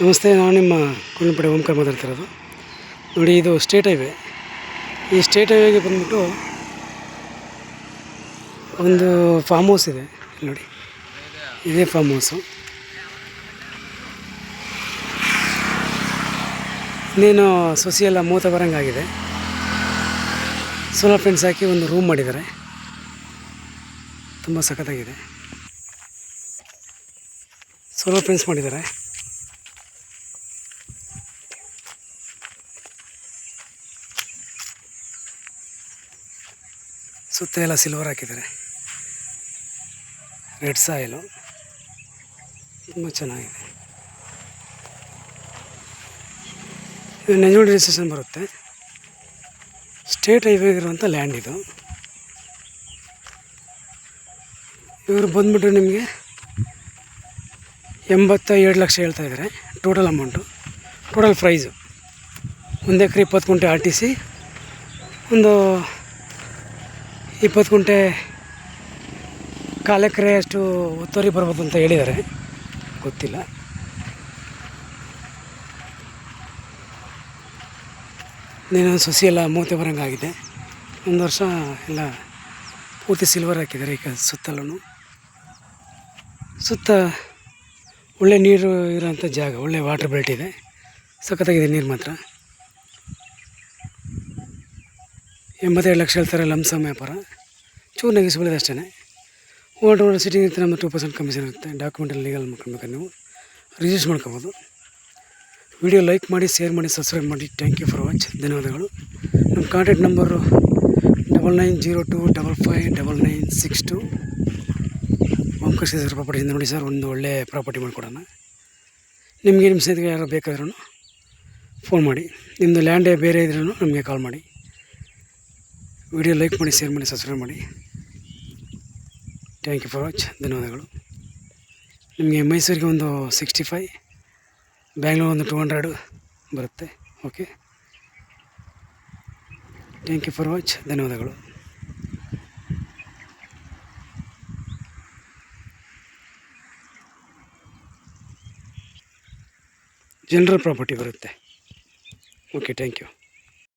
ನಮಸ್ತೆ, ನಾನು ನಿಮ್ಮ ಕುಂಡ್ಲಪೇಟೆ ಓಂಕಾರ ಮಾತಾಡ್ತಿರೋದು. ನೋಡಿ, ಇದು ಸ್ಟೇಟ್ ಹೈವೇ. ಈ ಸ್ಟೇಟ್ ಹೈವೇಗೆ ಬಂದ್ಬಿಟ್ಟು ಒಂದು ಫಾರ್ಮ್ ಹೌಸ್ ಇದೆ ನೋಡಿ. ಇದೇ ಫಾರ್ಮ್ ಹೌಸು. ಇನ್ನೇನು ಸೊಸಿ ಎಲ್ಲ ಮೂತ ಬರೋಂಗಾಗಿದೆ. ಸೋಲಾರ್ ಫೆನ್ಸ್ ಹಾಕಿ ಒಂದು ರೂಮ್ ಮಾಡಿದ್ದಾರೆ. ತುಂಬ ಸಖತ್ತಾಗಿದೆ. ಸೋಲಾರ್ ಫೆನ್ಸ್ ಮಾಡಿದ್ದಾರೆ. ಸುತ್ತ ಎಲ್ಲ ಸಿಲ್ವರ್ ಹಾಕಿದ್ದಾರೆ. ರೆಡ್ ಸಾಯಿಲು ತುಂಬ ಚೆನ್ನಾಗಿದೆ. ಇದು ನಂಜನಗೂಡು ರಿಜಿಸ್ಟ್ರೇಷನ್ ಬರುತ್ತೆ. ಸ್ಟೇಟ್ ಹೈವೇ ಇರುವಂಥ ಲ್ಯಾಂಡ್ ಇದು. ಇವರು ಬಂದುಬಿಟ್ಟು ನಿಮಗೆ 87 ಲಕ್ಷ ಹೇಳ್ತಾಯಿದ್ದಾರೆ ಟೋಟಲ್ ಅಮೌಂಟು. ಟೋಟಲ್ ಪ್ರೈಸು 1 ಎಕರೆ 20 ಗುಂಟೆ RTC, ಒಂದು 20 ಗುಂಟೆ 1/4 ಎಕರೆ ಅಷ್ಟು ಒತ್ತುವರಿ ಬರ್ಬೋದು ಅಂತ ಹೇಳಿದ್ದಾರೆ, ಗೊತ್ತಿಲ್ಲ. ನೀನು ಸೊಸಿ ಎಲ್ಲ ಮೂತೆ ಬರೋಂಗಾಗಿದೆ. ಒಂದು ವರ್ಷ ಎಲ್ಲ ಪೂರ್ತಿ ಸಿಲ್ವರ್ ಹಾಕಿದ್ದಾರೆ. ಈಗ ಸುತ್ತಲೂ ಸುತ್ತ ಒಳ್ಳೆ ನೀರು ಇರೋಂಥ ಜಾಗ, ಒಳ್ಳೆ ವಾಟರ್ ಬೆಲ್ಟ್ ಇದೆ. ಸಖತ್ತಾಗಿದೆ ನೀರು ಮಾತ್ರ. 87 ಲಕ್ಷ ಹೇಳ್ತಾರೆ ಲಂಸಮ್ ವ್ಯಾಪಾರ. ಚೂರು ನೆಗೆಸಿಬಿಡೋದು ಅಷ್ಟೇ. ಓಲ್ಡ್ ಸಿಟಿಂಗ್ ಇರುತ್ತೆ, ನಮ್ಮದು 2% ಕಮಿಷನ್ ಇರುತ್ತೆ. ಡಾಕ್ಯುಮೆಂಟಲ್ಲಿ ಲೀಗಲ್ ಮಾಡ್ಕೊಬೇಕಾದ್ರೆ ನೀವು ರಿಜಿಸ್ಟರ್ ಮಾಡ್ಕೋಬೋದು. ವಿಡಿಯೋ ಲೈಕ್ ಮಾಡಿ, ಶೇರ್ ಮಾಡಿ, ಸಬ್ಸ್ಕ್ರೈಬ್ ಮಾಡಿ. Thank you for watch. ಧನ್ಯವಾದಗಳು. ನಮ್ಮ ಕಾಂಟ್ಯಾಕ್ಟ್ ನಂಬರು 9902559962. ಓಂಕಾರ ಪ್ರಾಪರ್ಟಿಯಿಂದ ನೋಡಿ ಸರ್, ಒಂದು ಒಳ್ಳೆ ಪ್ರಾಪರ್ಟಿ ಮಾಡಿಕೊಡೋಣ. ನಿಮಗೆ ನಿಮ್ಮ ಸ್ನೇಹಿತರಿಗೆ ಯಾರು ಬೇಕಾದ್ರೂ ಫೋನ್ ಮಾಡಿ. ನಿಮ್ಮದು ಲ್ಯಾಂಡೇ ಬೇರೆ ಇದ್ರೂ ನಮಗೆ ಕಾಲ್ ಮಾಡಿ. ವಿಡಿಯೋ ಲೈಕ್ ಮಾಡಿ, ಶೇರ್ ಮಾಡಿ, ಸಬ್ಸ್ಕ್ರೈಬ್ ಮಾಡಿ. Thank you for watch. ಧನ್ಯವಾದಗಳು. ನಿಮಗೆ ಮೈಸೂರಿಗೆ ಒಂದು 65, ಬ್ಯಾಂಗ್ಳೂರು ಒಂದು 200 ಬರುತ್ತೆ. Okay, thank you for watch. ಧನ್ಯವಾದಗಳು. ಜನರಲ್ ಪ್ರಾಪರ್ಟಿ ಬರುತ್ತೆ. Okay, thank you.